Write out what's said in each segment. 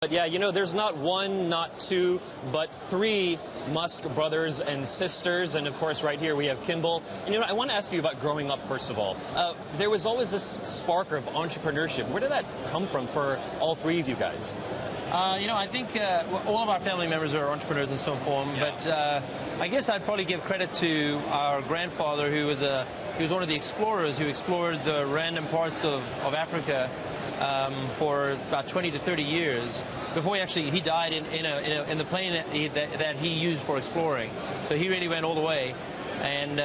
But yeah, you know, there's not one, not two, but three Musk brothers and sisters. And of course, right here we have Kimbal. And you know, I want to ask you about growing up, first of all. There was always this spark of entrepreneurship. Where did that come from for all three of you guys? You know, I think all of our family members are entrepreneurs in some form, but I guess I'd probably give credit to our grandfather, who was one of the explorers who explored the random parts of Africa for about 20 to 30 years before he died in the plane that he used for exploring. So he really went all the way and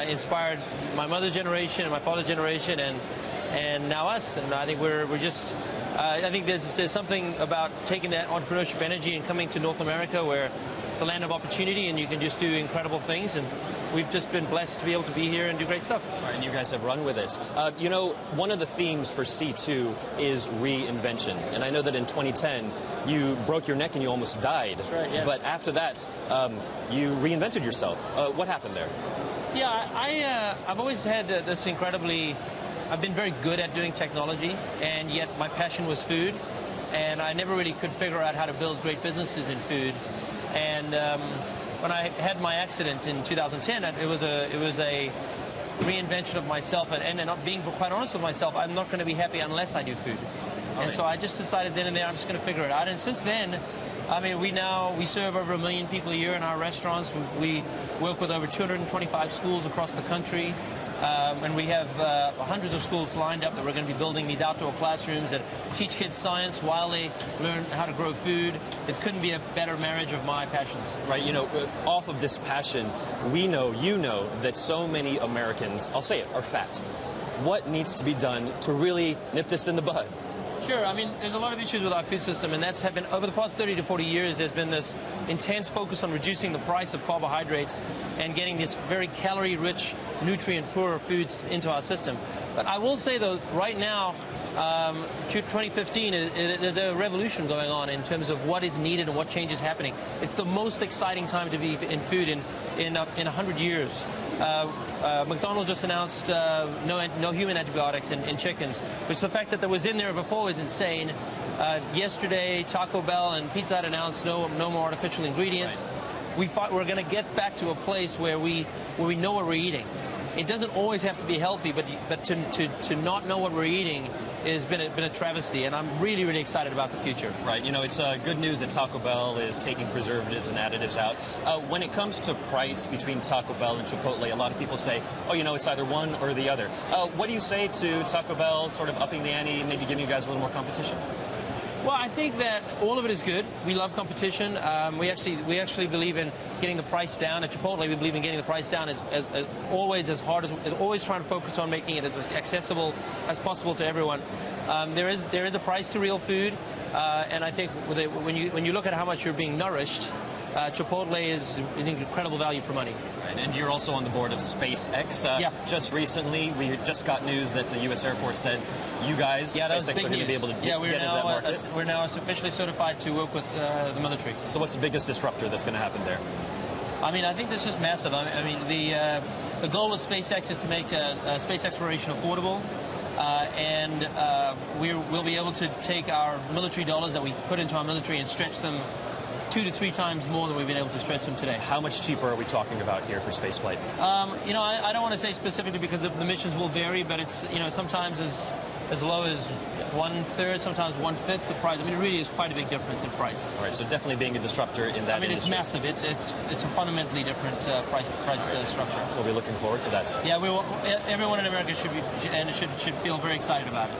inspired my mother's generation and my father's generation and now us. And I think we're just I think there's something about taking that entrepreneurship energy and coming to North America, where it's the land of opportunity and you can just do incredible things, and we've just been blessed to be able to be here and do great stuff. Right, and you guys have run with it. You know, one of the themes for C2 is reinvention, and I know that in 2010 you broke your neck and you almost died. That's right, yeah. But after that, you reinvented yourself. What happened there? Yeah, I've always had this incredibly... I've been very good at doing technology, and yet my passion was food, and I never really could figure out how to build great businesses in food. And when I had my accident in 2010, it was a reinvention of myself, and not being quite honest with myself, I'm not going to be happy unless I do food. And so I just decided then and there I'm just going to figure it out. And since then, I mean, we serve over 1 million people a year in our restaurants. We work with over 225 schools across the country. And we have hundreds of schools lined up that we're going to be building these outdoor classrooms that teach kids science while they learn how to grow food. It couldn't be a better marriage of my passions. Right, you know, off of this passion, we know, you know, that so many Americans, I'll say it, are fat. What needs to be done to really nip this in the bud? Sure. I mean, there's a lot of issues with our food system, and that's happened over the past 30 to 40 years. There's been this intense focus on reducing the price of carbohydrates and getting this very calorie-rich, nutrient-poor foods into our system. But I will say, though, right now, 2015, there's a revolution going on in terms of what is needed and what change is happening. It's the most exciting time to be in food in 100 years. McDonald's just announced no human antibiotics in chickens, which the fact that that was in there before was insane. Yesterday, Taco Bell and Pizza Hut announced no more artificial ingredients. Right. We're going to get back to a place where we know what we're eating. It doesn't always have to be healthy, but to not know what we're eating has been a travesty, and I'm really, really excited about the future. Right. You know, it's good news that Taco Bell is taking preservatives and additives out. When it comes to price between Taco Bell and Chipotle, a lot of people say, oh, you know, it's either one or the other. What do you say to Taco Bell sort of upping the ante, maybe giving you guys a little more competition? Well, I think that all of it is good. We love competition. We actually believe in getting the price down. At Chipotle, we believe in getting the price down as always, as hard as always, trying to focus on making it as accessible as possible to everyone. There is a price to real food, and I think when you look at how much you're being nourished, Chipotle is an incredible value for money. Right, and you're also on the board of SpaceX. Yeah. Just recently, we just got news that the U.S. Air Force said you guys, SpaceX, are going to be able to get into that market. We're now officially certified to work with the military. So what's the biggest disruptor that's going to happen there? I mean, I think this is massive. I mean, the goal of SpaceX is to make space exploration affordable. And we'll be able to take our military dollars that we put into our military and stretch them 2 to 3 times more than we've been able to stretch them today. How much cheaper are we talking about here for spaceflight? You know, I don't want to say specifically because the missions will vary, but it's, you know, sometimes as low as 1/3, sometimes 1/5 the price. I mean, it really is quite a big difference in price. All right, so definitely being a disruptor in that industry. It's massive. It's a fundamentally different price structure. We'll be looking forward to that. Yeah, everyone in America should feel very excited about it.